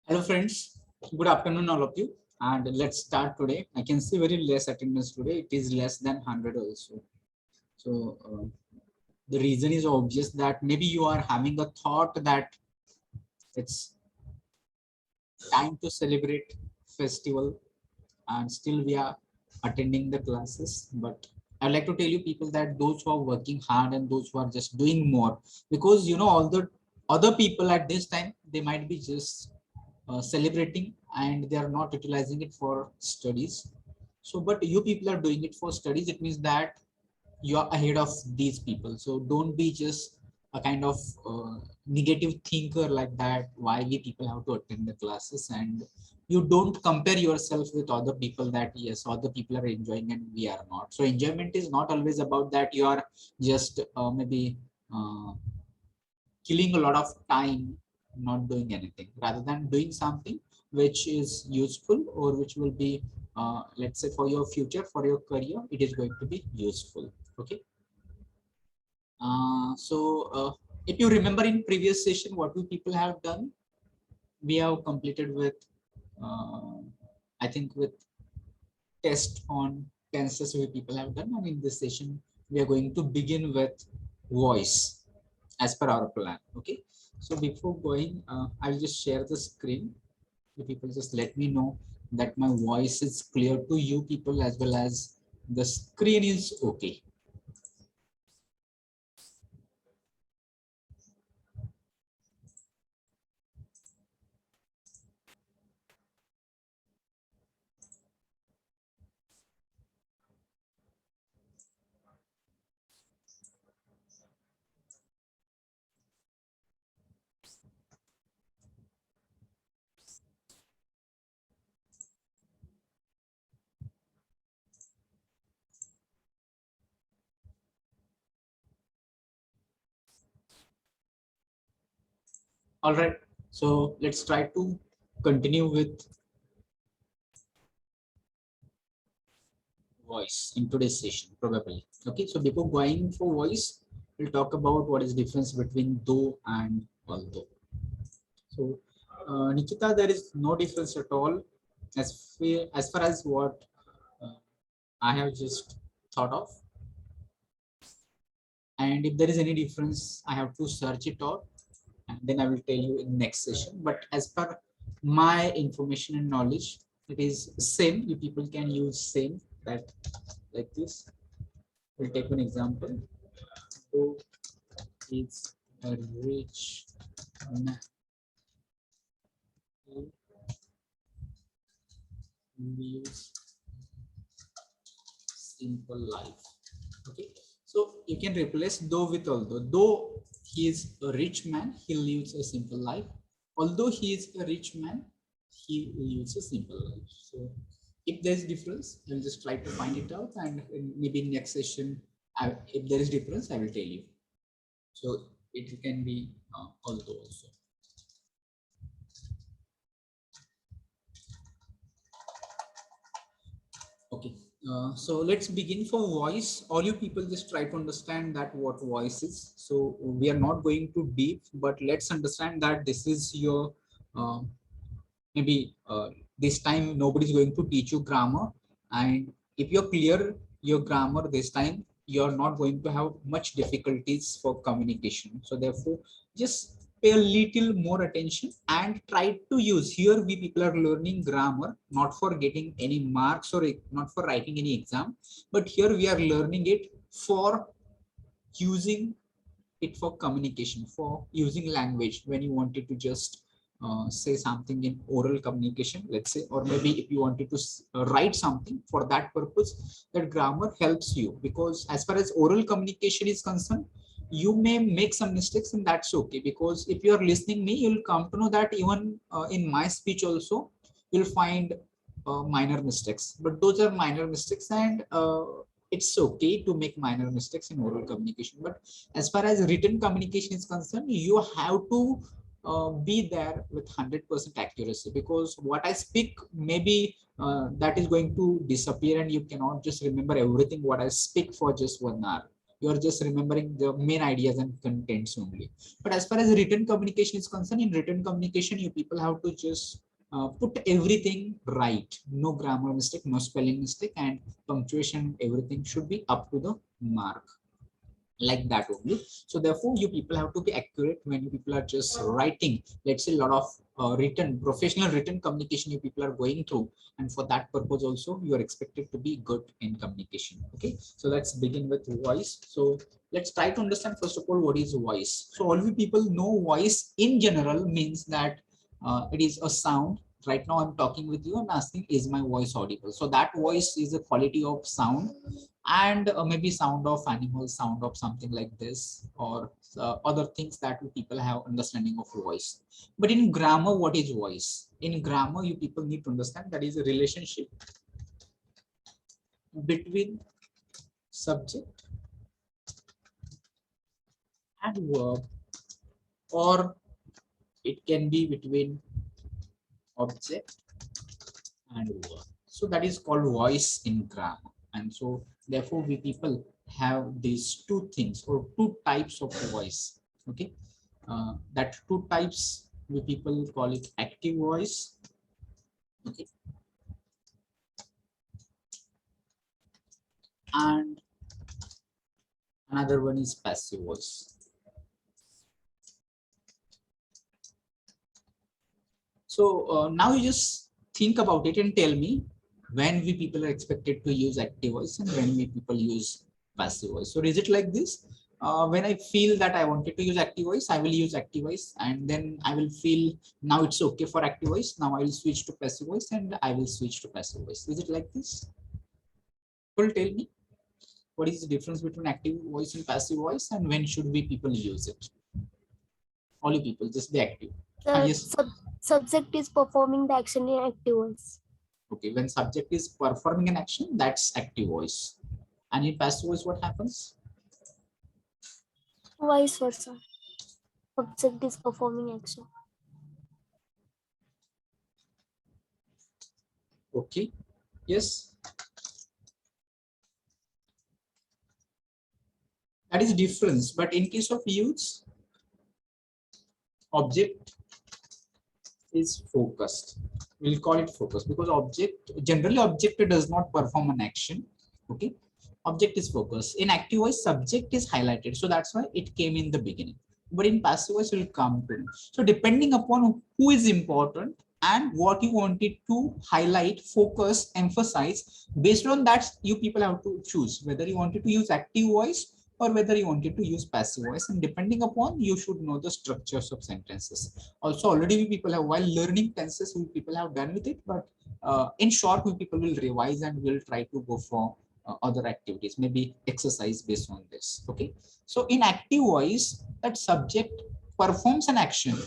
Hello friends, good afternoon all of you, and let's start today. I can see very less attendance today. It is less than 100 also. So the reason is obvious that maybe you are having a thought that it's time to celebrate festival and still we are attending the classes. But I'd like to tell you people that those who are working hard and those who are just doing more, because all the other people at this time, they might be just celebrating and they are not utilizing it for studies. So but you people are doing it for studies. It means that you are ahead of these people. So don't be just a kind of negative thinker like that why we people have to attend the classes, and you don't compare yourself with other people that yes, other people are enjoying and we are not. So enjoyment is not always about that you are just maybe uh, killing a lot of time not doing anything, rather than doing something which is useful or which will be let's say for your future, for your career, it is going to be useful. Okay. So if you remember in previous session what we people have done, we have completed with uh, I think with test on tenses we people have done, and in this session we are going to begin with voice as per our plan. Okay. So before going, I'll just share the screen. You people just let me know that my voice is clear to you people as well as the screen is okay. All right. So let's try to continue with voice in today's session, probably. Okay. So before going for voice, we'll talk about what is difference between though and although. So, Nikita, there is no difference at all as far as what uh, I have just thought of. And if there is any difference, I have to search it out, and then I will tell you in next session. But as per my information and knowledge, it is same. You people can use same, that like this. We'll take an example. So it's a rich man who lives simple life. Okay. So you can replace though with although. Though he is a rich man, he lives a simple life. Although he is a rich man, he lives a simple life. So if there's difference, I'll just try to find it out, and maybe in next session, if there is difference, I will tell you. So it can be although also. Okay. So let's begin for voice. All you people just try to understand that what voice is. So we are not going too deep, but let's understand that this is your uh, maybe this time nobody is going to teach you grammar, and if you're clear your grammar this time, you're not going to have much difficulties for communication. So therefore, just pay a little more attention and try to use. Here we people are learning grammar not for getting any marks or not for writing any exam, but here we are learning it for using it for communication, for using language when you wanted to just say something in oral communication, let's say, or maybe if you wanted to write something. For that purpose, that grammar helps you, because as far as oral communication is concerned, you may make some mistakes, and that's okay, because if you're listening me, you'll come to know that even in my speech also you'll find minor mistakes, but those are minor mistakes, and it's okay to make minor mistakes in oral communication. But as far as written communication is concerned, you have to be there with 100% accuracy, because what I speak maybe that is going to disappear, and you cannot just remember everything what I speak for just 1 hour. You are just remembering the main ideas and contents only. But as far as written communication is concerned, in written communication, you people have to just put everything right. No grammar mistake, no spelling mistake, and punctuation, everything should be up to the mark, like that only. So therefore you people have to be accurate when you people are just writing, let's say a lot of written professional written communication you people are going through, and for that purpose also you are expected to be good in communication. Okay, so let's begin with voice. So let's try to understand first of all what is voice. So all you people know voice in general means that it is a sound. Right now I'm talking with you and asking is my voice audible. So that voice is a quality of sound, and maybe sound of animals, sound of something like this, or other things that people have understanding of voice. But in grammar, what is voice? In grammar, you people need to understand that is a relationship between subject and verb, or it can be between object and verb. So that is called voice in grammar. And so therefore we people have these two things or two types of voice. Okay, that two types we people call it active voice. Okay, and another one is passive voice. So now you just think about it and tell me when we people are expected to use active voice and when we people use passive voice. So is it like this? When I feel that I wanted to use active voice, I will use active voice, and then I will feel now it's okay for active voice. Now I will switch to passive voice and I will switch to passive voice. Is it like this? Well, tell me what is the difference between active voice and passive voice, and when should we people use it? All you people, just be active. Yes. Subject is performing the action in active voice. Okay, when subject is performing an action, that's active voice. And in passive voice, what happens? Vice versa. Subject is performing action. Okay, yes. That is difference. But in case of use, object is focused. We'll call it focused because object, generally object does not perform an action. Okay, object is focused. In active voice, subject is highlighted. So that's why it came in the beginning. But in passive voice, will come to. So depending upon who is important and what you wanted to highlight, focus, emphasize, based on that, you people have to choose whether you wanted to use active voice or whether you wanted to use passive voice, and depending upon, you should know the structures of sentences. Also, already we people have, while learning tenses, we people have done with it, but in short, we people will revise and will try to go for other activities, maybe exercise based on this. Okay, so in active voice, that subject performs an action,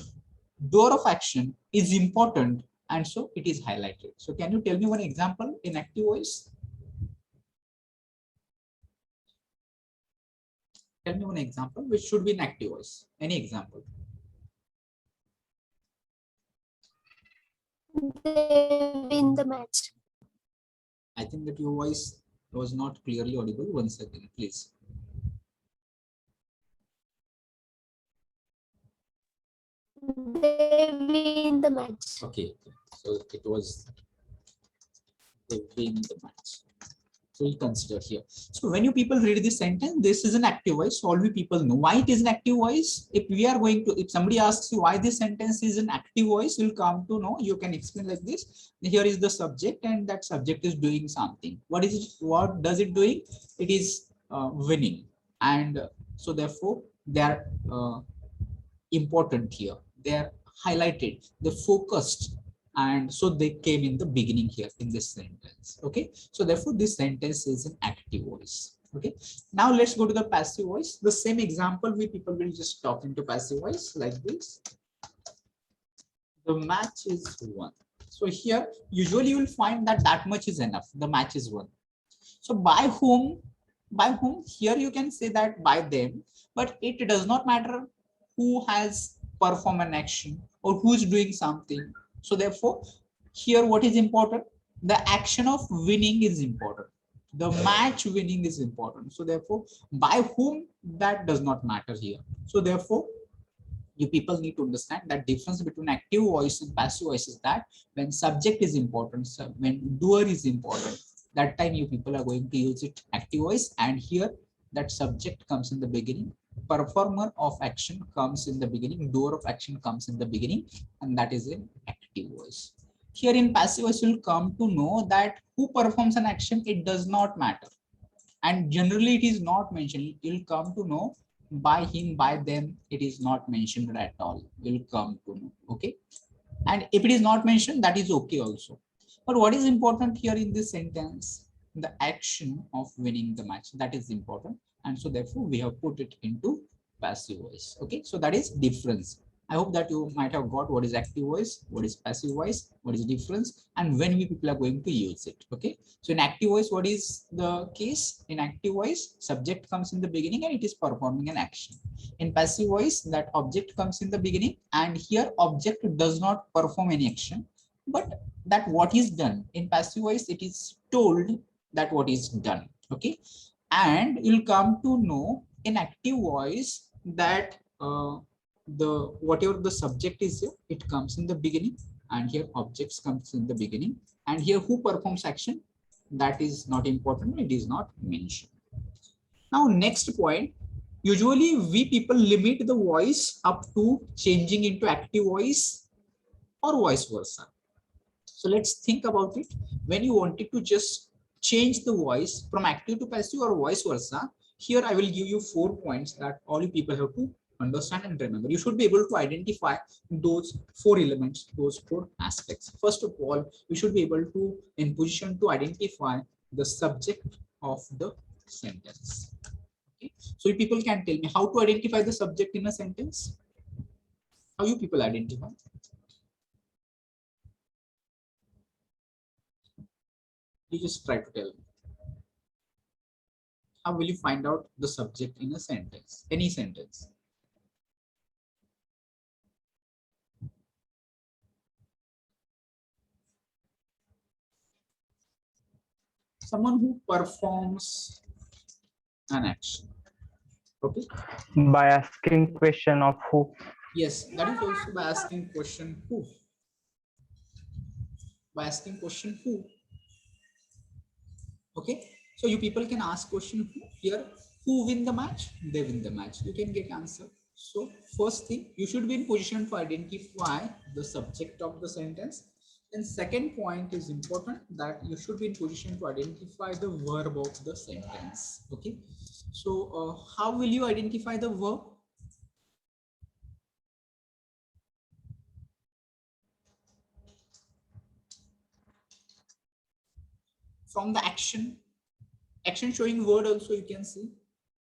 door of action is important, and so it is highlighted. So can you tell me one example in active voice? Tell me one example which should be in active voice. Any example? They win the match. I think that your voice was not clearly audible. Once again, please. They win the match. Okay, so it was they win the match. So we'll consider here. So when you people read this sentence, this is an active voice. So all we people know why it is an active voice. If we are going to, if somebody asks you why this sentence is an active voice, you'll come to know. You can explain like this. Here is the subject, and that subject is doing something. What is it? What does it doing? It is winning, and so therefore they are important here. They are highlighted. They focused, and so they came in the beginning here in this sentence. Okay, so therefore this sentence is an active voice. Okay, now let's go to the passive voice. The same example we people will just talk into passive voice like this. The match is won. So here usually you will find that that much is enough. The match is won. So by whom? By whom? Here you can say that by them, but it does not matter who has performed an action or who is doing something. So therefore, here what is important? The action of winning is important. The match winning is important. So therefore, by whom, that does not matter here. So therefore, you people need to understand that difference between active voice and passive voice is that when subject is important, so when doer is important, that time you people are going to use it active voice, and here that subject comes in the beginning, performer of action comes in the beginning, doer of action comes in the beginning, and that is an active voice. Here in passive voice, you'll come to know that who performs an action, it does not matter, and generally it is not mentioned. You'll come to know by him, by them, it is not mentioned at all. You'll come to know. Okay, and if it is not mentioned, that is okay also. But what is important here in this sentence, the action of winning the match, that is important, and so therefore we have put it into passive voice. Okay, so that is difference. I hope that you might have got what is active voice, what is passive voice, what is the difference, and when we people are going to use it. Okay, so in active voice, what is the case? In active voice, subject comes in the beginning and it is performing an action. In passive voice, that object comes in the beginning, and here object does not perform any action, but that what is done. In passive voice, it is told that what is done. Okay, and you'll come to know in active voice that the whatever the subject is here, it comes in the beginning, and here objects comes in the beginning, and here who performs action, that is not important, it is not mentioned. Now next point, usually we people limit the voice up to changing into active voice or vice versa. So let's think about it. When you wanted to just change the voice from active to passive or vice versa, here I will give you 4 points that all you people have to understand and remember. You should be able to identify those 4 elements, those 4 aspects. First of all, you should be able to in position to identify the subject of the sentence. Okay. So you people can tell me how to identify the subject in a sentence. How you people identify? You just try to tell me. How will you find out the subject in a sentence, any sentence? Someone who performs an action. Okay. By asking question of who. Yes, that is also by asking question who. By asking question who. Okay. So you people can ask question who. Here, who win the match? They win the match. You can get answer. So first thing, you should be in position to identify the subject of the sentence. And second point is important, that you should be in position to identify the verb of the sentence. Okay. So how will you identify the verb? From the action showing word also you can see.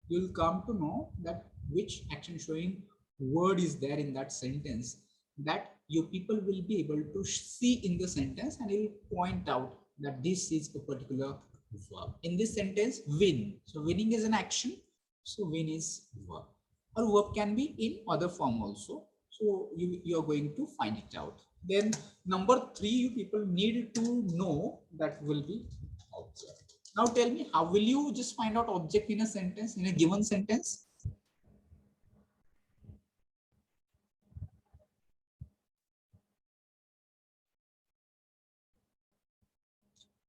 You'll come to know that which action showing word is there in that sentence, that you people will be able to see in the sentence, and you'll point out that this is a particular verb. In this sentence, win. So winning is an action. So win is verb. Or verb can be in other form also. So you are going to find it out. Then number 3, you people need to know that will be object. Now tell me, how will you just find out object in a sentence, in a given sentence?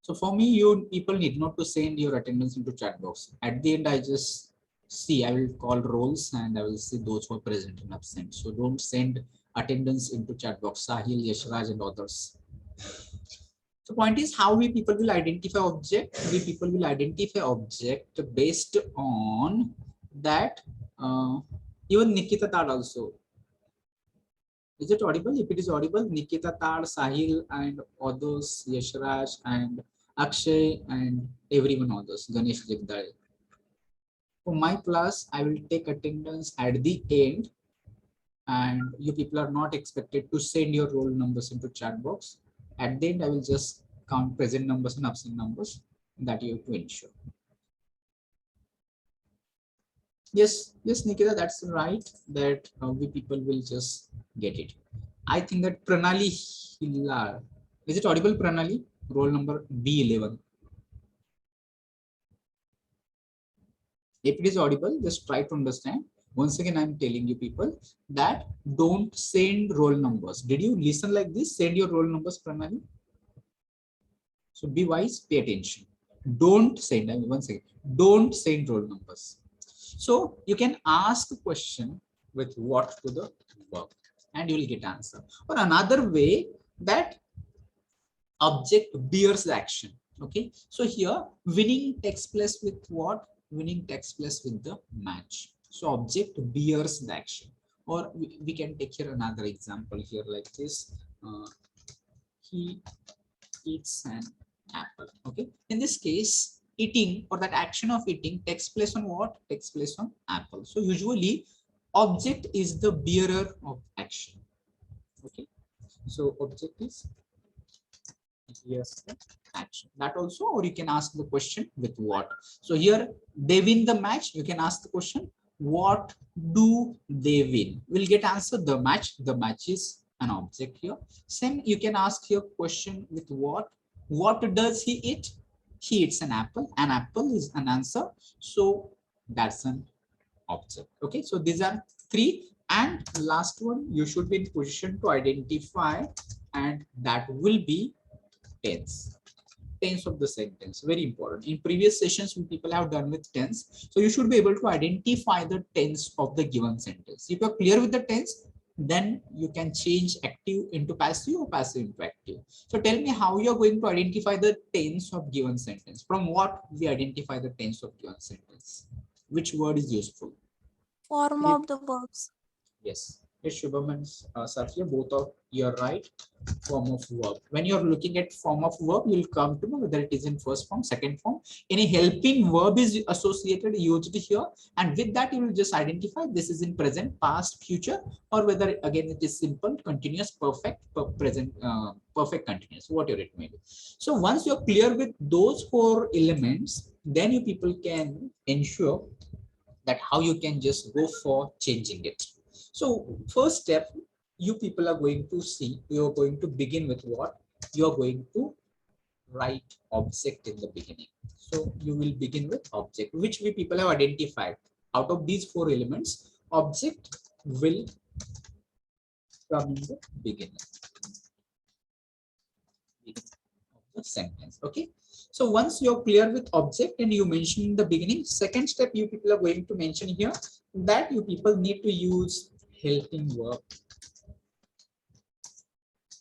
So for me, you people need not to send your attendance into chat box. At the end, I just see, I will call rolls and I will see those who are present and absent. So don't send attendance into chat box, Sahil, Yashraj and others. The point is how we people will identify object. We people will identify object based on that. Even Nikita Tad also. Is it audible? If it is audible, Nikita Tad, Sahil and others, Yashraj and Akshay and everyone others, Ganesh Jagdale. For my class, I will take attendance at the end, and you people are not expected to send your roll numbers into chat box. At the end, I will just count present numbers and absent numbers that you have to ensure. Yes, Nikita, that's right. That we people will just get it. I think that Pranali Hillar. Is it audible, Pranali? Roll number B11. If it is audible, just try to understand. Once again, I'm telling you people that don't send roll numbers. Did you listen like this? Send your roll numbers, Pranali. So be wise, pay attention. Don't send, I mean, one second, don't send roll numbers. So you can ask the question with what to the verb and you will get answer. Or another way, that object bears the action. Okay, so here winning takes place with what? Winning takes place with the match. So object bears the action. Or we can take here another example here like this. He eats an apple. Okay, in this case, eating or that action of eating takes place on what? Takes place on apple. So usually object is the bearer of action. Okay, so object is yes action. That also, or you can ask the question with what. So here they win the match, you can ask the question what do they win. We'll get answer the match. The match is an object here. Same, you can ask your question with what. What does he eat? He eats an apple. An apple is an answer, so that's an object. Okay, so these are three, and last one you should be in position to identify, and that will be tense. Tense of the sentence, very important. In previous sessions when people have done with tense, so you should be able to identify the tense of the given sentence. If you're clear with the tense, then you can change active into passive or passive into active. So tell me how you're going to identify the tense of given sentence. From what we identify the tense of given sentence? Which word is useful? Form of the verbs. Yes, it's Shubham and Safia, both of you are right. Form of verb. When you're looking at form of verb, you'll come to know whether it is in first form, second form. Any helping verb is associated used here, and with that you will just identify this is in present, past, future, or whether again it is simple, continuous, perfect, present, perfect, continuous, whatever it may be. So once you're clear with those four elements, then you people can ensure that how you can just go for changing it. So first step, you people are going to see, you are going to begin with what? You are going to write object in the beginning. So you will begin with object, which we people have identified. Out of these four elements, object will come in the beginning of the sentence. Okay. So once you're clear with object and you mention in the beginning, second step you people are going to mention here that you people need to use helping verb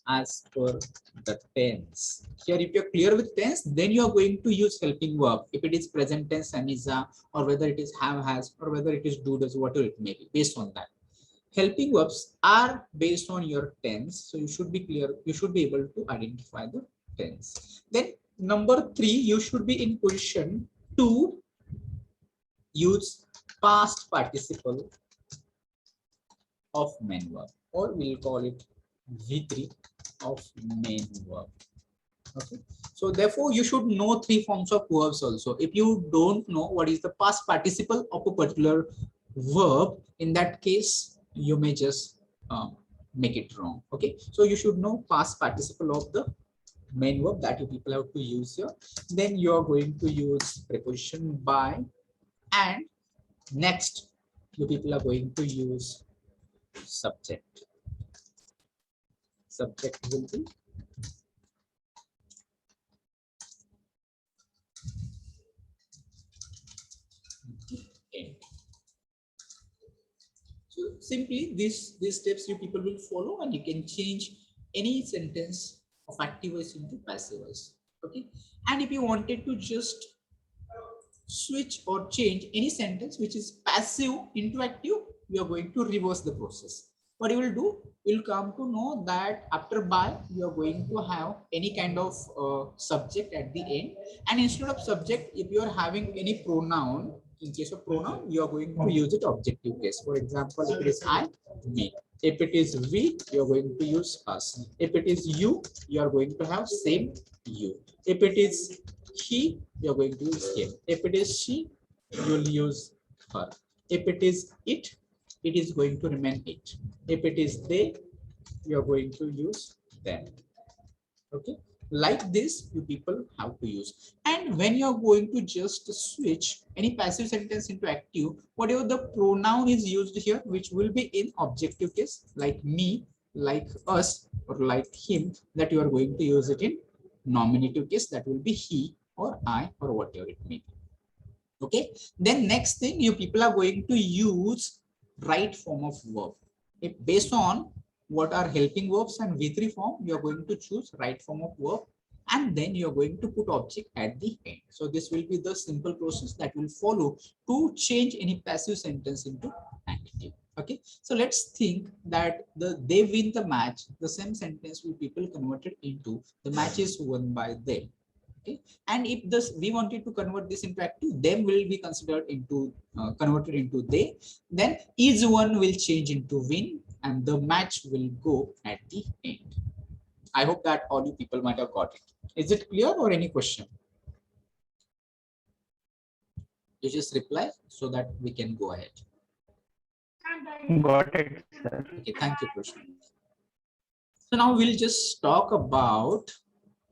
as per the tense. Here, if you're clear with tense, then you are going to use helping verb. If it is present tense, am, is, or whether it is have, has, or whether it is do, does, whatever it may be, based on that. Helping verbs are based on your tense, so you should be clear. You should be able to identify the tense. Then number three, you should be in position to use past participle of main verb, or we'll call it V3 of main verb. Okay, so therefore you should know three forms of verbs also. If you don't know what is the past participle of a particular verb, in that case you may just make it wrong. Okay, so you should know past participle of the main verb that you people have to use here. Then you are going to use preposition by, and next you people are going to use subject. Subject will be end. So simply these steps you people will follow, and you can change any sentence of active voice into passive voice. Okay, and if you wanted to just switch or change any sentence which is passive into active, we are going to reverse the process. What you will do, you'll come to know that after by, you are going to have any kind of subject at the end, and instead of subject, if you are having any pronoun, in case of pronoun, you are going to use it objective case. For example, if it is I, me. If it is we, you are going to use us. If it is you, you are going to have same you. If it is he, you are going to use him. If it is she, you will use her. If it is it is going to remain it. If it is they, you are going to use them. Okay, like this you people have to use. And when you're going to just switch any passive sentence into active, whatever the pronoun is used here, which will be in objective case, like me, like us, or like him, that you are going to use it in nominative case, that will be he or I or whatever it may be. Okay, then next thing, you people are going to use right form of verb. If based on what are helping verbs and V3 form, you are going to choose right form of verb, and then you're going to put object at the end. So this will be the simple process that will follow to change any passive sentence into active. Okay, so let's think that they win the match, the same sentence we people converted into the match is won by them. Okay, and if this we wanted to convert this into active, them will be considered into converted into they, then each one will change into win and the match will go at the end. I hope that all you people might have got it. Is it clear or any question? You just reply so that we can go ahead. Got it, sir. Okay, thank you, Krishna. So now we'll just talk about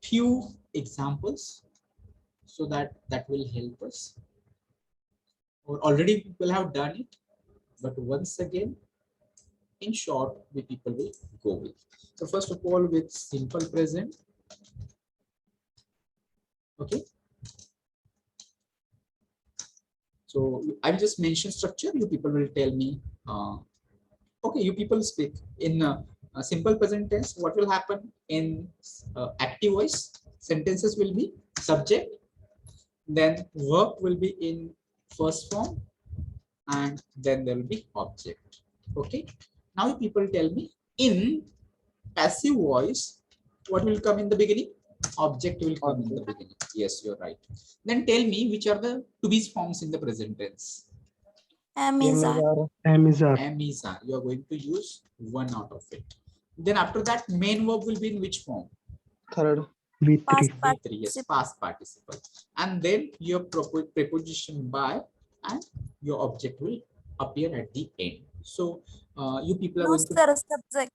few examples so that will help us. Or already people have done it, but once again, in short, we people will go with. So first of all, with simple present. Okay. So I will just mention structure. You people will tell me. Okay, you people speak in a simple present tense. What will happen in active voice? Sentences will be subject, then verb will be in first form, and then there will be object. Okay. Now you people tell me in passive voice, what will come in the beginning? Object will come in the beginning. Yes, you're right. Then tell me which are the to be forms in the present tense. Am is are. Am is are. Am is are. You are going to use one out of it. Then after that, main verb will be in which form? Third. Past V3. V3, yes, past participle. And then your preposition by and your object will appear at the end. So you people are No, going to sir, subject.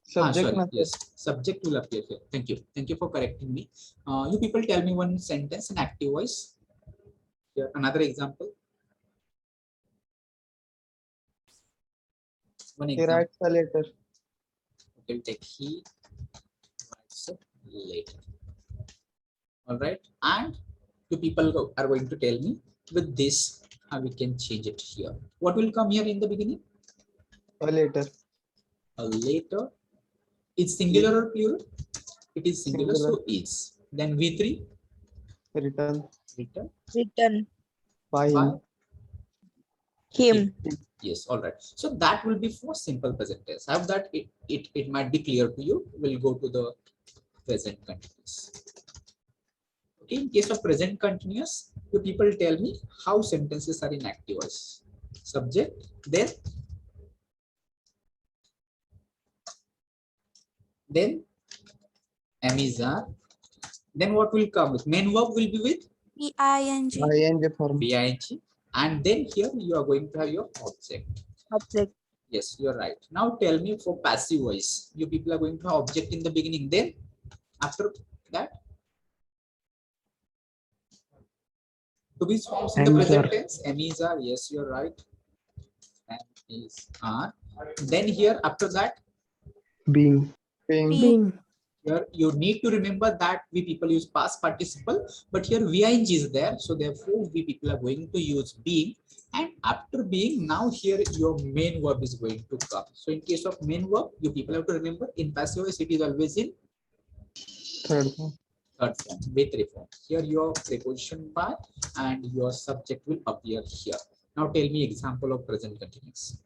sorry, yes, subject will appear here. Thank you. Thank you for correcting me. You people tell me one sentence in active voice. Here, another example. One He example. writes a letter. Okay, we'll take he writes a letter. All right. And you people are going to tell me with this how we can change it here. What will come here in the beginning? A letter. A letter. It's singular or plural? It is singular, Singular. so is. Then V3. Written. Written Written. By by him. Him. yes, all right. So that will be for simple present tense. I hope that it might be clear to you. We'll go to the present continuous. Okay, in case of present continuous, you people tell me how sentences are in active voice. Subject, then am is are. Then what will come with? Main verb will be with P-I-N-G. ING form. BING. And then here you are going to have your object. Object. Yes, you're right. Now tell me for passive voice. You people are going to have object in the beginning. Then after that, to be forms in the Am is present are. tense. Am is are. Yes, you're right. Am is are. Then here after that, Being. Being. here you need to remember that we people use past participle, but here VING is there. So therefore we people are going to use being, and after being, now here your main verb is going to come. So in case of main verb, you people have to remember in passive voice it is always in Third form. third form, V3 form. Here your preposition by and your subject will appear here. Now tell me example of present continuous.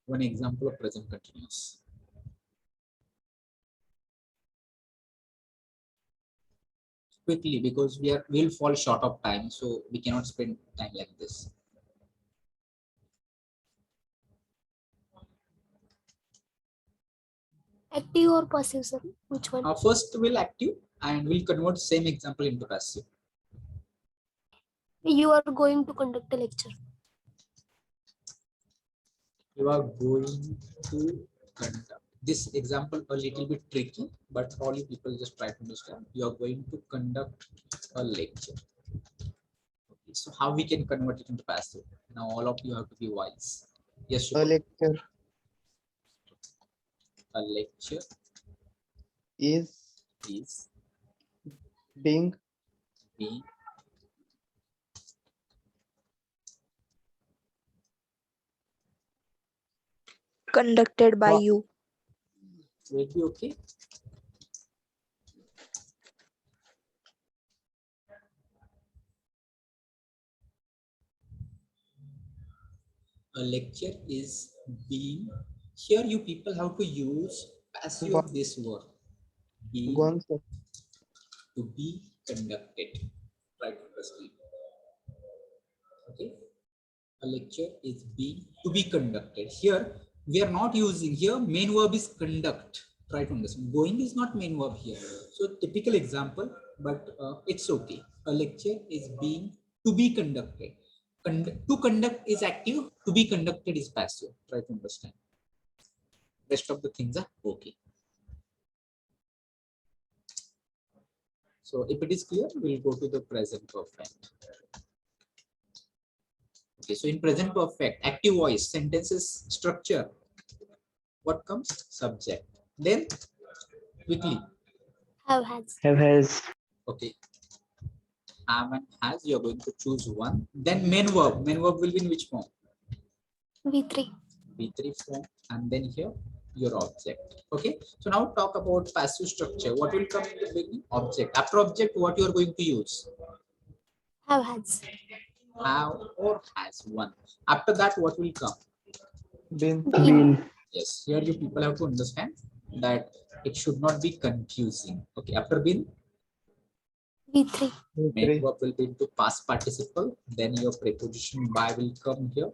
One example of present continuous. Quickly, because we'll fall short of time, so we cannot spend time like this. Active or passive, sir? Which one? First we'll active and we'll convert same example into passive. You are going to conduct a lecture. You are going to conduct this example a little bit tricky, but all you people just try to understand. You are going to conduct a lecture. Okay, so how we can convert it into passive? Now all of you have to be wise. Yes, A Shubham? lecture A lecture is is being being conducted by Wha- you. will be okay. A lecture is being. Here you people have to use passive Go of this word. Being on, sir. to be conducted. Try to understand. Okay. A lecture is being to be conducted. Here we are not using, here main verb is conduct. Try to understand. Going is not main verb here. So typical example, but it's okay. A lecture is being to be conducted. To conduct is active, to be conducted is passive. Try to understand. Rest of the things are okay. So if it is clear, we'll go to the present perfect. Okay, so in present perfect, active voice, sentences structure. What comes? Subject. Then quickly. Have has. Has. Okay. Have and has, you're going to choose one. Then main verb. Main verb will be in which form? V3. V3 form. And then here your object. Okay. So now talk about passive structure. What will come in the beginning? Object. After object, what you are going to use? Have has. Have or has one. After that, what will come? Been. Been. Yes. Here you people have to understand that it should not be confusing. Okay. After been, V3. main Three. verb will be into past participle, then your preposition by will come here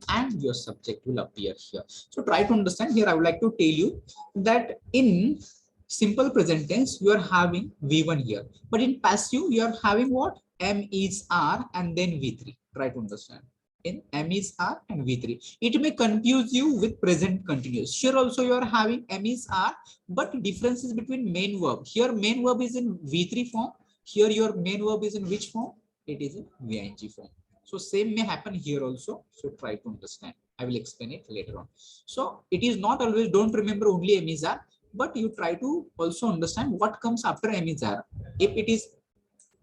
and your subject will appear here. So try to understand here. I would like to tell you that in simple present tense you are having V1 here, but in passive you are having what? M is R and then V3. Try to understand. In M is R and V3. It may confuse you with present continuous. Here also you are having M is R, but difference is between main verb. Here main verb is in V3 form. Here your main verb is in which form? It is in VING form. So same may happen here also. So try to understand. I will explain it later on. So it is not always, don't remember only M is R, but you try to also understand what comes after M is R. If it is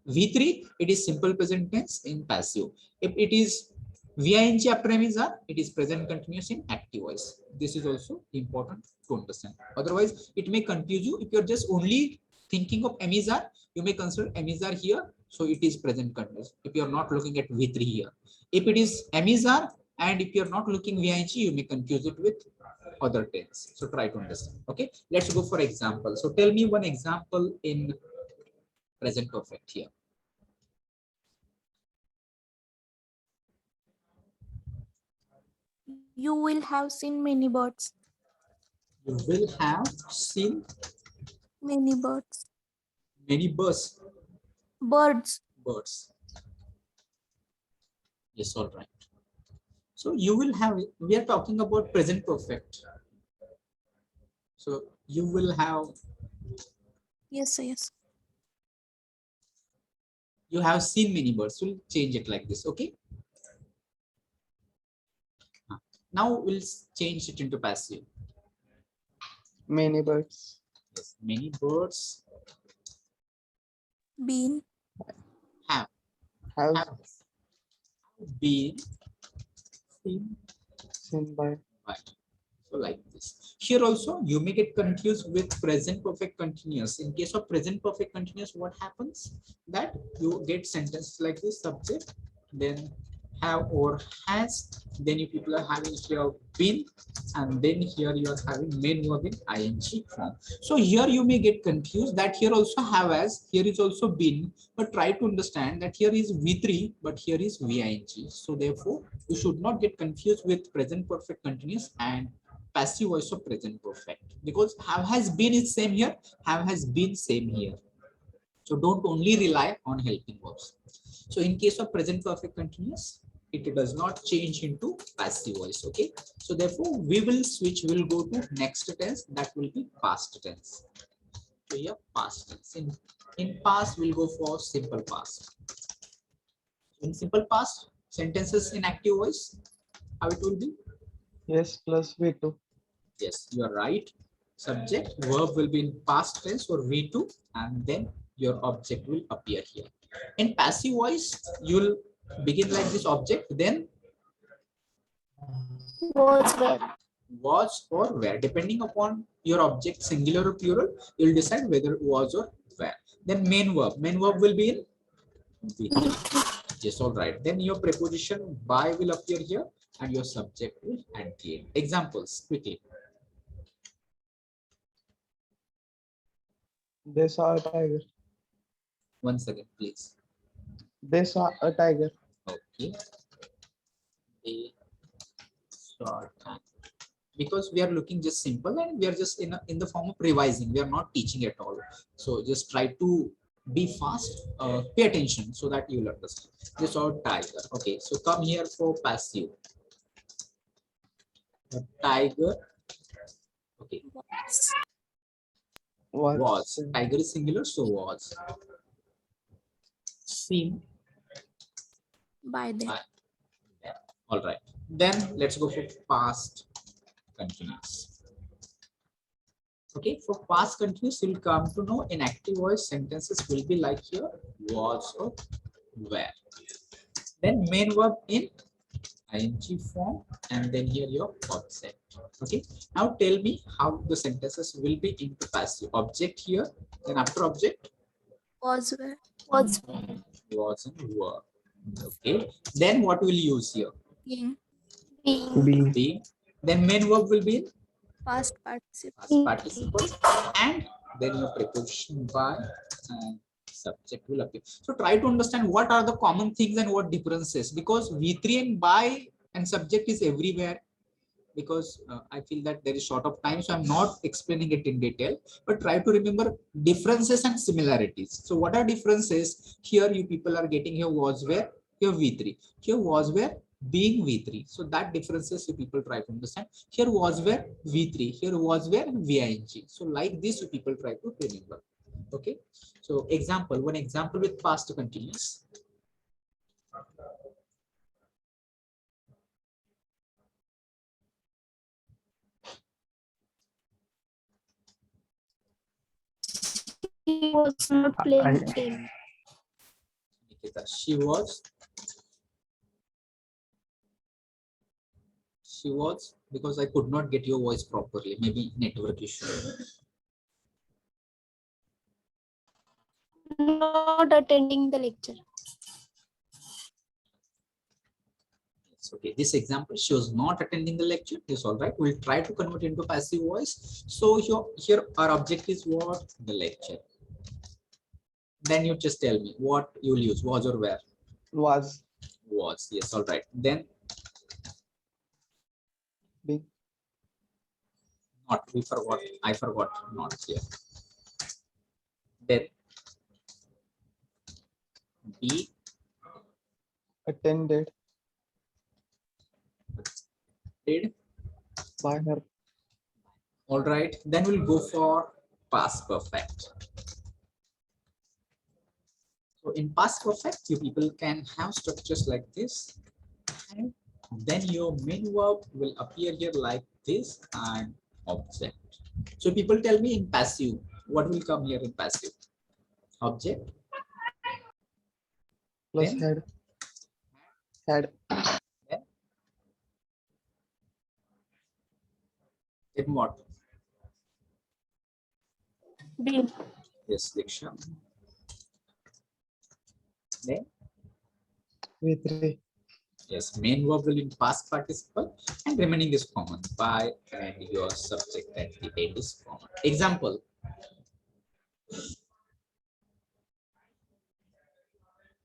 V3, it is simple present tense in passive. If it is VING after M is R, it is present continuous in active voice. This is also important to understand. Otherwise, it may confuse you if you're just only thinking of M is R. You may consider M is R here, so it is present continuous. If you are not looking at V3 here, if it is M is R and if you are not looking VIG, you may confuse it with other tense. So try to understand. Okay, let's go for example. So tell me one example in present perfect here. You will have seen many birds. You will have seen Many birds. many birds. Birds. Birds. Yes, all right. So you will have, we are talking about present perfect. So you will have, Yes, yes. you have seen many birds. We'll change it like this. Okay. Now we'll change it into passive. Many birds. Yes, many birds Been. have Have been seen seen by. by. So like this. Here also you may get confused with present perfect continuous. In case of present perfect continuous, what happens? That you get sentences like this: subject, then have or has, then you people are having here been, and then here you are having main verb in ing form. So here you may get confused that here also have as, here is also been, but try to understand that here is V3, but here is VING. So therefore you should not get confused with present perfect continuous and passive voice of present perfect, because have has been is same here, have has been same here. So don't only rely on helping verbs. So in case of present perfect continuous, it does not change into passive voice. Okay, so therefore we will switch, will go to next tense, that will be past tense. So here past tense. In past we'll go for simple past. In simple past, sentences in active voice, how it will be? Yes plus V2. Yes, you are right. Subject, verb will be in past tense or V2, and then your object will appear here. In passive voice, you'll begin like this object, then Was where. was or were. Depending upon your object, singular or plural, you'll decide whether was or were. Then main verb. Main verb will be in V3. Yes, all right. Then your preposition by will appear here, and your subject will at the end. Examples quickly. They saw a tiger. Once again, please. They saw a tiger. Okay. They saw time. Because we are looking just simple and we are just in the form of revising. We are not teaching at all. So just try to be fast, pay attention so that you will understand. They saw tiger. Okay, so come here for passive. The tiger. Okay, was. Tiger is singular, so was. Seen. By them. Yeah. All right. Then let's go for past continuous. Okay, for past continuous, you'll come to know in active voice sentences will be like here was or were. Then main verb in ing form, and then here your object. Okay, now tell me how the sentences will be into passive. Object here, then after object Was where. Was where. was and were. Okay, then what will you use here? Being. Being. Being. Being. Then main verb will be in Past participle. past participle, and then your preposition by and subject will appear. So try to understand what are the common things and what differences, because V3 and by and subject is everywhere. Because I feel that there is short of time, so I'm not explaining it in detail, but try to remember differences and similarities. So what are differences? Here you people are getting here was where, here V3, here was where, being V3. So that differences you people try to understand. Here was where V3, here was where VING. So like this you people try to remember. Okay. So example, one example with past continuous. He was not playing I- game. Nikita, she was because I could not get your voice properly, maybe network issue. Not attending the lecture. It's okay. This example, she was not attending the lecture. It's all right. We'll try to convert into passive voice. So here our object is what? The lecture. Then you just tell me what you'll use, was or where? Was. Was. Yes, all right. Then Being. not, we forgot. I forgot not here. Then be Attended did. by her. All right. Then we'll go for past perfect. So in past perfect, you people can have structures like this. And then your main verb will appear here like this and object. So people tell me in passive, what will come here in passive? Object. Plus Then? had. Had. Then what? Being. Yes, Diksha. Then V3. yes, main verb will in past participle and remaining is common. By and your subject at the end is common. Example.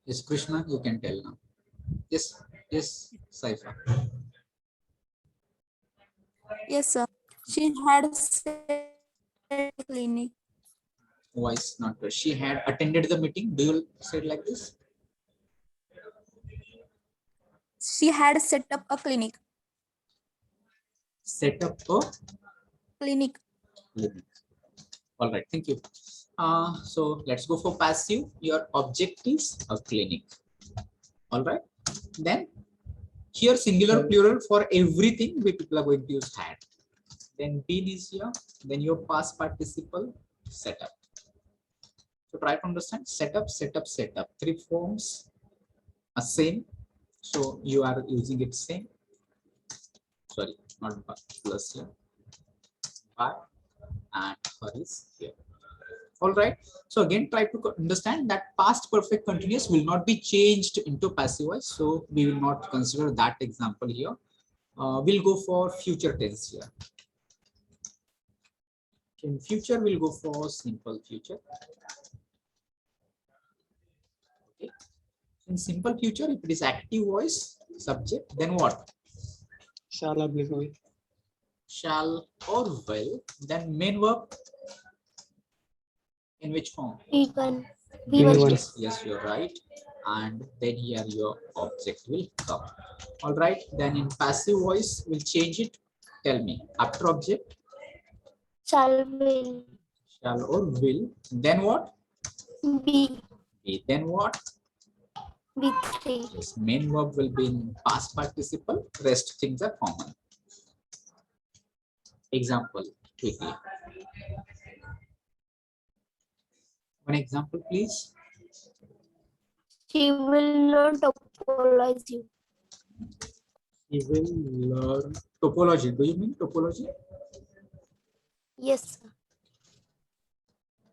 Yes, Krishna, you can tell now. Yes, Saifa. Yes, sir. She had said clinic. Voice not clear. She had attended the meeting. Do you say it like this? She had set up a clinic. Set up a Clinic. clinic. All right, thank you. So let's go for passive. Your object is a clinic. All right. Then here singular plural for everything we people are going to use had. Then been is here. Then your past participle setup. So try to understand setup, setup, setup. Three forms are same. So you are using it same. Sorry, not plus here. But and her is here. All right. So again, try to understand that past perfect continuous will not be changed into passive voice. So we will not consider that example here. We'll go for future tense here. In future, we'll go for simple future. Okay. In simple future, if it is active voice subject, then what? Shall be going. Shall or will. Then main verb. In which form? Beacon. B1. Yes, yes, you're right. And then here your object will come. All right. Then in passive voice, we'll change it. Tell me. After object, Shall will. shall or will. Then what? Be. Be. Then what? B3. Yes, main verb will be in past participle. Rest things are common. Example quickly. One example, please. She will not apologize you. He will learn topology. Do you mean topology? Yes, sir.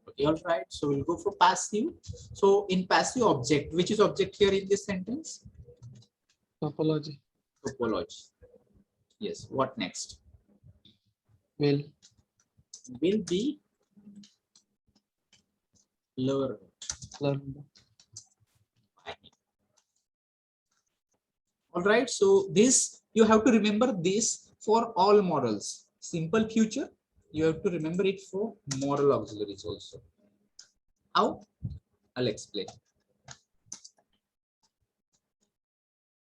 Okay, all right. So we'll go for passive. So in passive object, which is object here in this sentence? Topology. Topology. Yes. What next? Will. Will be learned. Learn. All right. So this, you have to remember this for all models. Simple future, you have to remember it for model auxiliaries also. How? I'll explain.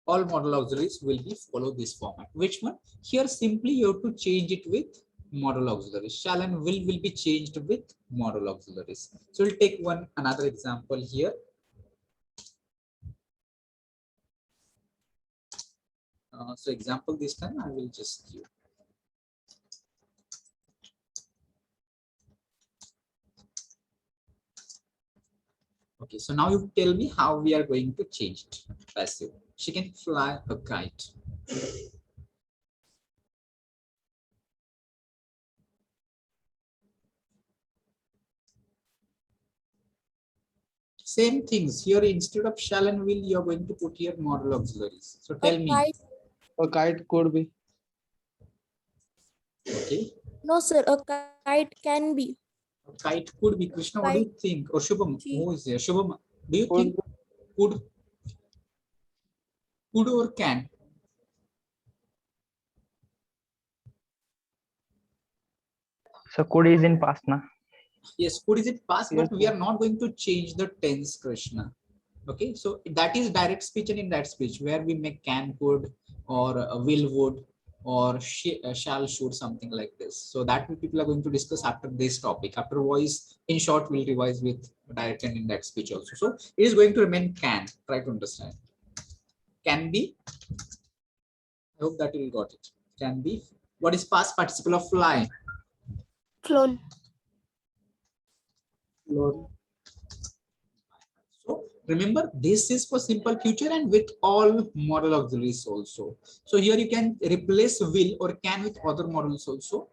All model auxiliaries will be follow this format. Which one? Here simply you have to change it with model auxiliaries. Shall and will be changed with model auxiliaries. So we'll take another example here. So example this time I will just give. Okay, so now you tell me how we are going to change it. Passive. She can fly a kite. Same things here, instead of shall and will, you're going to put here model auxiliaries. So tell me. A kite could be. Okay. No, sir. A kite can be. A kite could be. Krishna, what do you think? Or Shubham, who is there? Shubham, do you think could or can? So could is in past na. Yes, could is it past, Yes, but we are not going to change the tense, Krishna. Okay, so that is direct speech and indirect speech where we make can, could, or will, would, or shall, should, something like this. So that people are going to discuss after this topic. After voice, in short, we'll revise with direct and indirect speech also. So it is going to remain can. Try to understand. Can be. I hope that you got it. Can be. What is past participle of fly? Flown. So remember, this is for simple future and with all model auxiliaries also. So here you can replace will or can with other models also.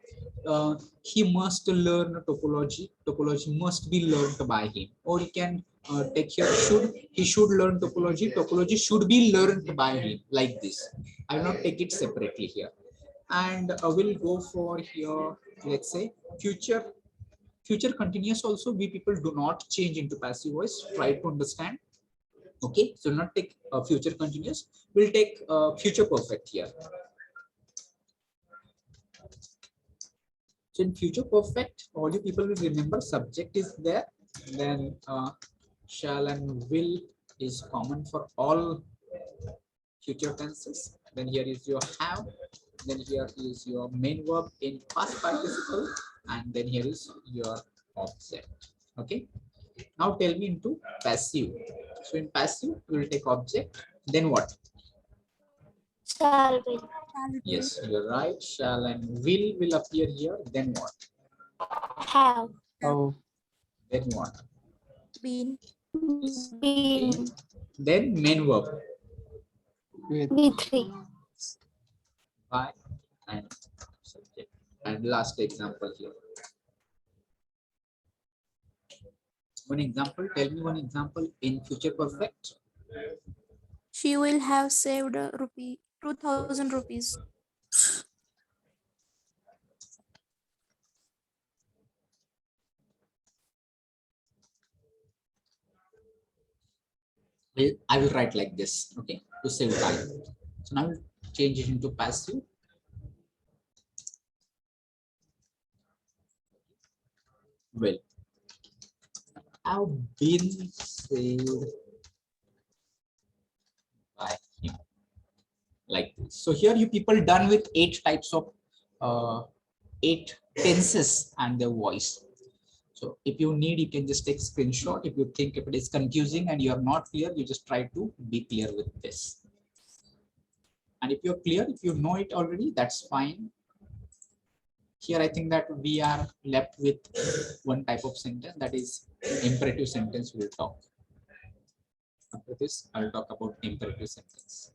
He must learn topology. Topology must be learned by him. Or you can take here should. He should learn topology. Topology should be learned by him, like this. I will not take it separately here. And we'll go for here, let's say future. Future continuous also, we people do not change into passive voice. Try to understand. Okay, so not take future continuous. We'll take future perfect here. So in future perfect, all you people will remember subject is there. Then shall and will is common for all future tenses. Then here is your have. Then here is your main verb in past participle, and then here is your object. Okay. Now tell me into passive. So in passive, we will take object. Then what? Shall will. Yes, you're right. Shall and will appear here. Then what? Have. How? Then what? Been. Been. Then main verb. With. B3. By and subject. And last example here. One example. Tell me one example in future perfect. She will have saved a rupee 2,000 rupees. I will write like this. Okay, to save time. So now we'll change it into passive. Well, I've been saved by him. Like this. So here you people done with 8 types of 8 tenses and their voice. So if you need, you can just take screenshot. If you think if it is confusing and you are not clear, you just try to be clear with this. And if you're clear, if you know it already, that's fine. Here, I think that we are left with one type of sentence, that is imperative sentence we'll talk. After this, I'll talk about imperative sentence.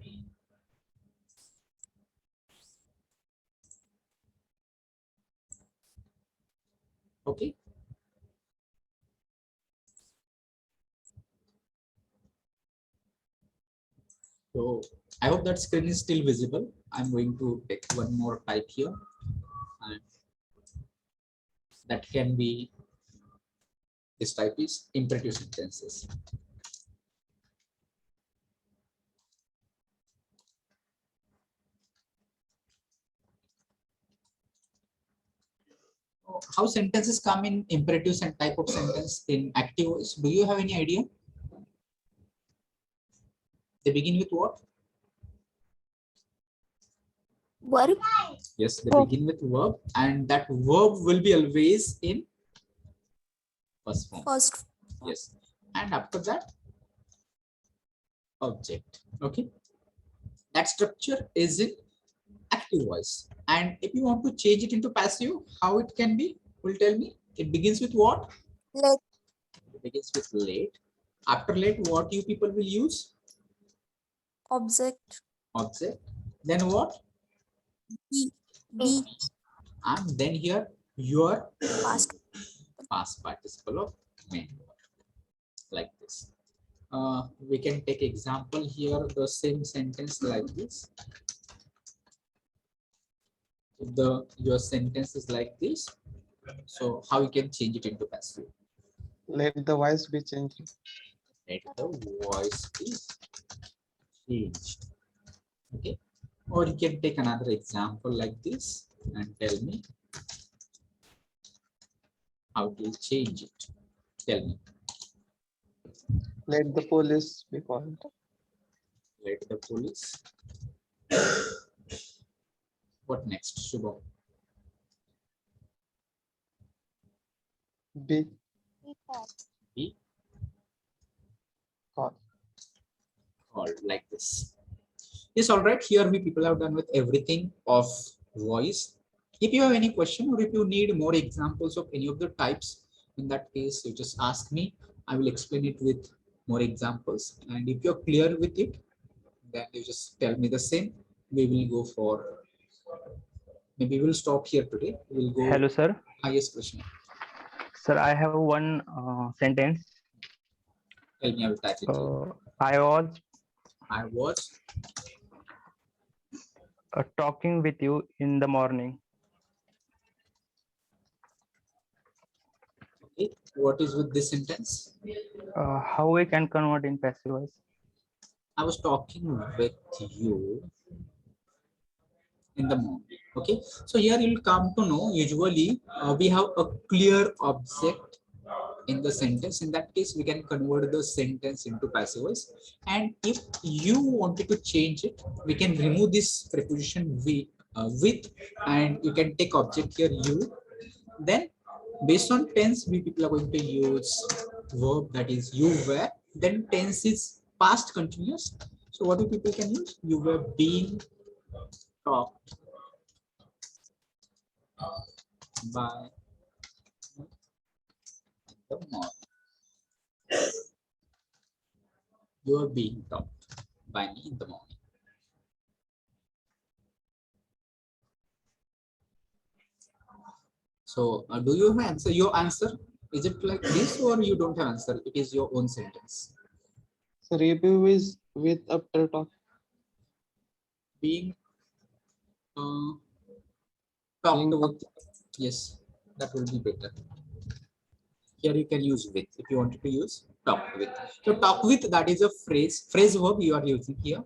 Okay. So I hope that screen is still visible. I'm going to take one more type here. And that can be, this type is imperative sentences. How sentences come in imperative type of sentence in active voice? Do you have any idea? They begin with what? Verb. Yes, they Verb. begin with verb, and that verb will be always in first form. First. Yes, and after that, object. Okay, that structure is in active voice. And if you want to change it into passive, how it can be? Will tell me. It begins with what? Let. It begins with late. After late, what you people will use? Object. Object. Then what? Be. And then here your Past. past participle of main verb, like this. We can take example here, the same sentence like this. If your sentence is like this, so how you can change it into passive? Let the voice be changed. Let the voice be changed. Okay, or you can take another example like this and tell me how to change it. Tell me. Let the police be called. Let the police. What next, Shubham? Be Be called. called, like this. Yes, all right. Here we people have done with everything of voice. If you have any question or if you need more examples of any of the types, in that case, you just ask me. I will explain it with more examples. And if you're clear with it, then you just tell me the same. We will go for, maybe we'll stop here today. We'll go. Hello, sir. Highest question. Sir, I have one sentence. Tell me, I will type it. I was I was talking with you in the morning. okay. What is with this sentence? How we can convert in passive voice? I was talking with you in the morning. Okay, so here you'll come to know usually we have a clear object in the sentence. In that case, we can convert the sentence into passive voice. And if you wanted to change it, we can remove this preposition with, and you can take object here you. Then based on tense, we people are going to use verb, that is you were. Then tense is past continuous. So what do people can use? You were being taught by the morning. You are being taught by me in the morning. So do you have answer? Your answer, is it like this, or you don't have answer? It is your own sentence. So review is with after talk. Being talked with. Yes, that will be better. Here you can use with if you wanted to use talk with. So talk with, that is a phrase verb you are using here.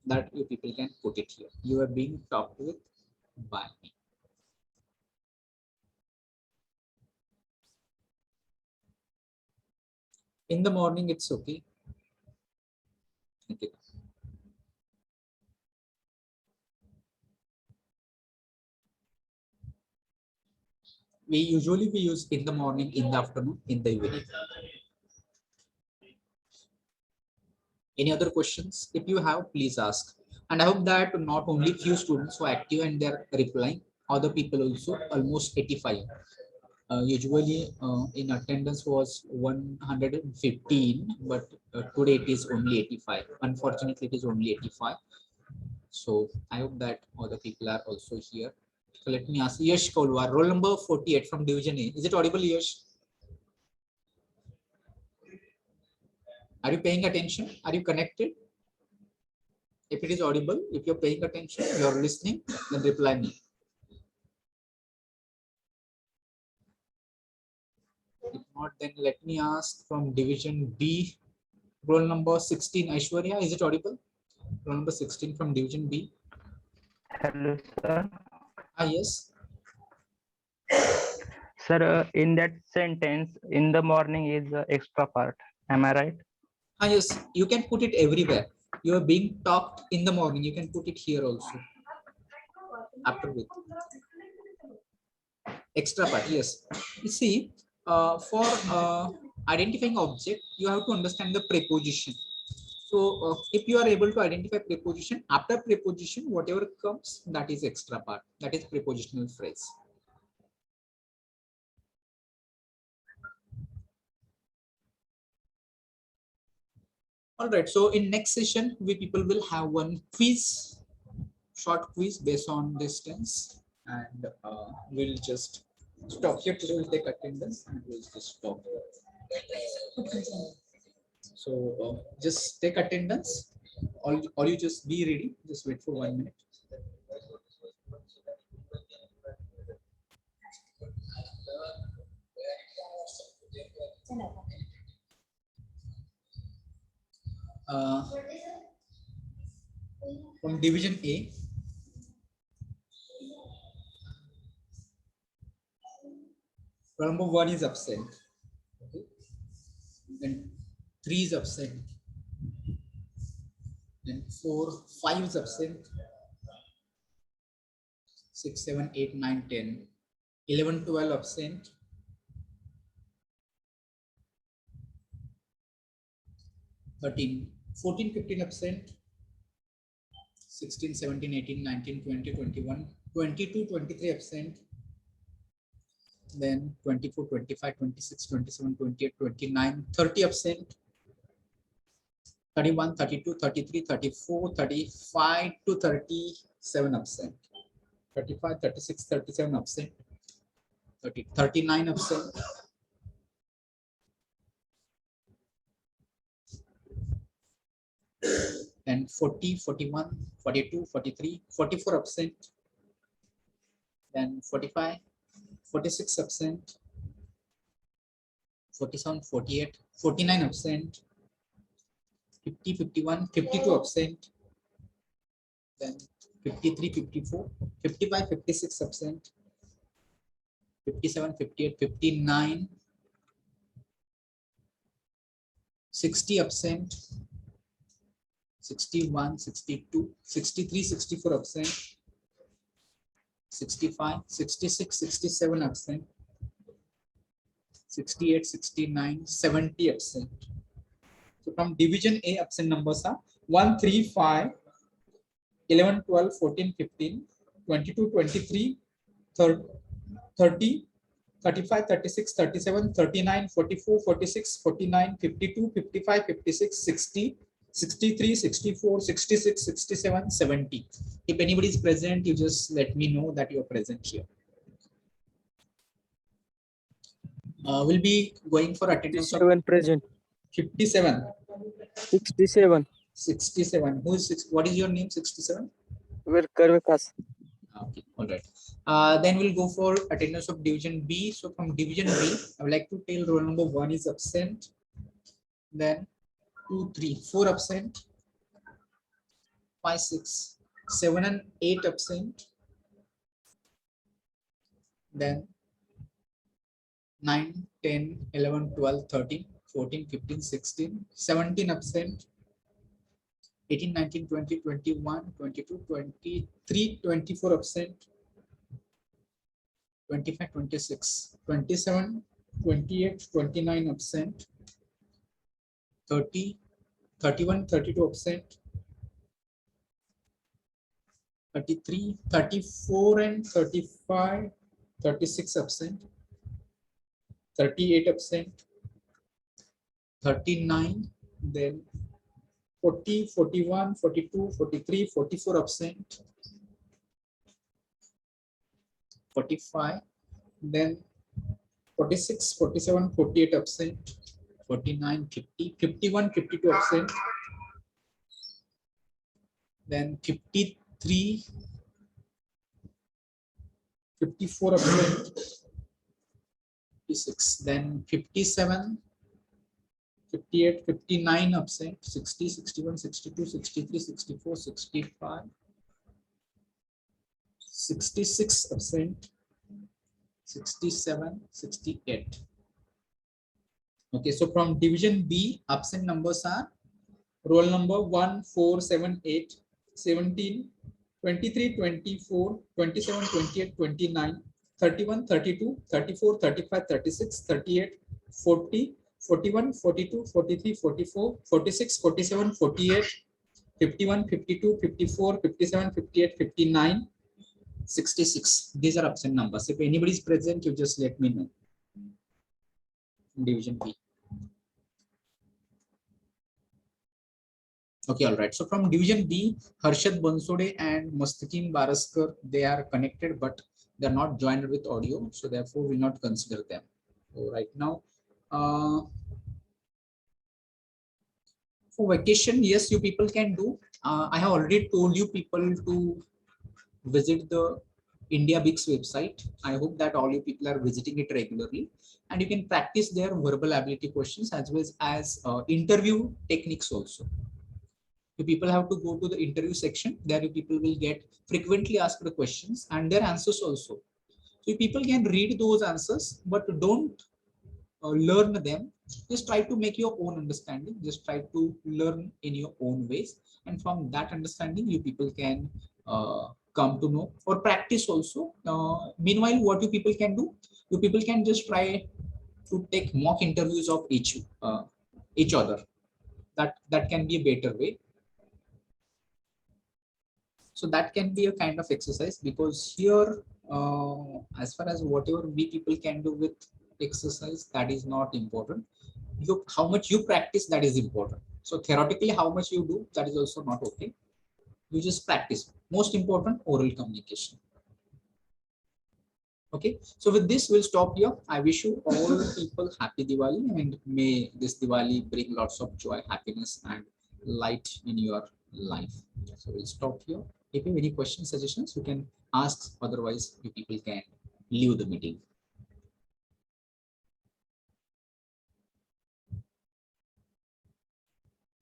That you people can put it here. You are being talked with by me. In the morning, it's okay. Okay. We usually use in the morning, in the afternoon, in the evening. Any other questions? If you have, please ask. And I hope that not only few students who are active and they're replying, other people also, almost 85. Usually in attendance was 115, but today it is only 85. Unfortunately, it is only 85. So I hope that other people are also here. So let me ask Yash Kolwar, roll number 48 from division A. Is it audible, Yash? Are you paying attention? Are you connected? If it is audible, if you're paying attention, you're listening, then reply me. If not, then let me ask from division B, roll number 16, Aishwarya. Is it audible? Roll number 16 from division B. Hello, sir. Yes. Sir, in that sentence, in the morning is the extra part. Am I right? Yes, you can put it everywhere. You are being talked in the morning. You can put it here also. After with. Extra part, yes. You see, for identifying object, you have to understand the preposition. So if you are able to identify preposition, after preposition, whatever comes, that is extra part. That is prepositional phrase. All right. So in next session, we people will have one quiz, short quiz based on distance, and we'll just stop here. Today we'll take attendance and we'll just stop here. So just take attendance, or you just be ready. Just wait for 1 minute. From division A, number 1 is absent. Okay. Then 3 is absent. Then 4, 5 is absent. 6, 7, 8, 9, 10, 11, 12 absent. 13, 14, 15 absent. 16, 17, 18, 19, 20, 21, 22, 23 absent. Then 24, 25, 26, 27, 28, 29, 30 absent. 31, 32, 33, 34, 35 to 37 absent. 35, 36, 37 absent. 30, 39 absent. And 40, 41, 42, 43, 44 absent. Then 45, 46 absent. 47, 48, 49 absent. 50, 51, 52 absent. Then 53, 54, 55, 56 absent. 57, 58, 59. 60 absent, 61, 62, 63, 64 absent, 65, 66, 67 absent, 68, 69, 70 absent. So from division A, absent numbers are 1, 3, 5, 11, 12, 14, 15, 22, 23, 30, 35, 36, 37, 39, 44, 46, 49, 52, 55, 56, 60, 63, 64, 66, 67, 70. If anybody is present, you just let me know that you're present here. We'll be going for attendance of 57 present. 57. 67. 67. What is your name? 67? Worker Vikas. Okay, all right. Then we'll go for attendance of division B. So from division B, I would like to tell roll number 1 is absent. Then 2, 3, 4 absent. 5, 6, 7 and 8 absent. Then 9, 10, 11, 12, 13, 14, 15, 16, 17 absent. 18, 19, 20, 21, 22, 23, 24 absent. 25, 26, 27, 28, 29 absent. 30, 31, 32 absent. 33, 34 and 35, 36 absent. 38 absent. 39, then 40, 41, 42, 43, 44 absent. 45, then 46, 47, 48 absent. 49, 50, 51, 52 absent. Then 53, 54 absent. 56, then 57, 58, 59 absent. 60, 61, 62, 63, 64, 65, 66 absent. 67, 68. Okay, so from division B, absent numbers are roll number 1, 4, 7, 8, 17, 23, 24, 27, 28, 29, 31, 32, 34, 35, 36, 38, 40, 41, 42, 43, 44, 46, 47, 48, 51, 52, 54, 57, 58, 59, 66. These are absent numbers. If anybody is present, you just let me know. Division B. Okay, all right. So from division B, Harshad Bansode and Mustakim Baraskar, they are connected, but they are not joined with audio. So therefore, we'll not consider them. So right now, for vacation, yes, you people can do. I have already told you people to visit the India Bix website. I hope that all you people are visiting it regularly, and you can practice their verbal ability questions as well as interview techniques also. You people have to go to the interview section. There you people will get frequently asked questions and their answers also. So you people can read those answers, but don't learn them. Just try to make your own understanding. Just try to learn in your own ways, and from that understanding, you people can come to know or practice also. Meanwhile, what you people can do, you people can just try to take mock interviews of each other. That can be a better way. So that can be a kind of exercise, because here, as far as whatever we people can do with exercise, that is not important. How much you practice, that is important. So theoretically, how much you do, that is also not okay. You just practice. Most important, oral communication. Okay, so with this, we'll stop here. I wish you all people happy Diwali, and may this Diwali bring lots of joy, happiness, and light in your life. So we'll stop here. If you have any questions, suggestions, you can ask. Otherwise, you people can leave the meeting.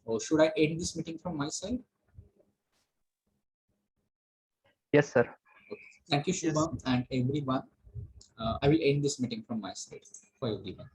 Or should I end this meeting from my side? Yes, sir. Thank you, Shubham, and everyone. I will end this meeting from my side for everyone.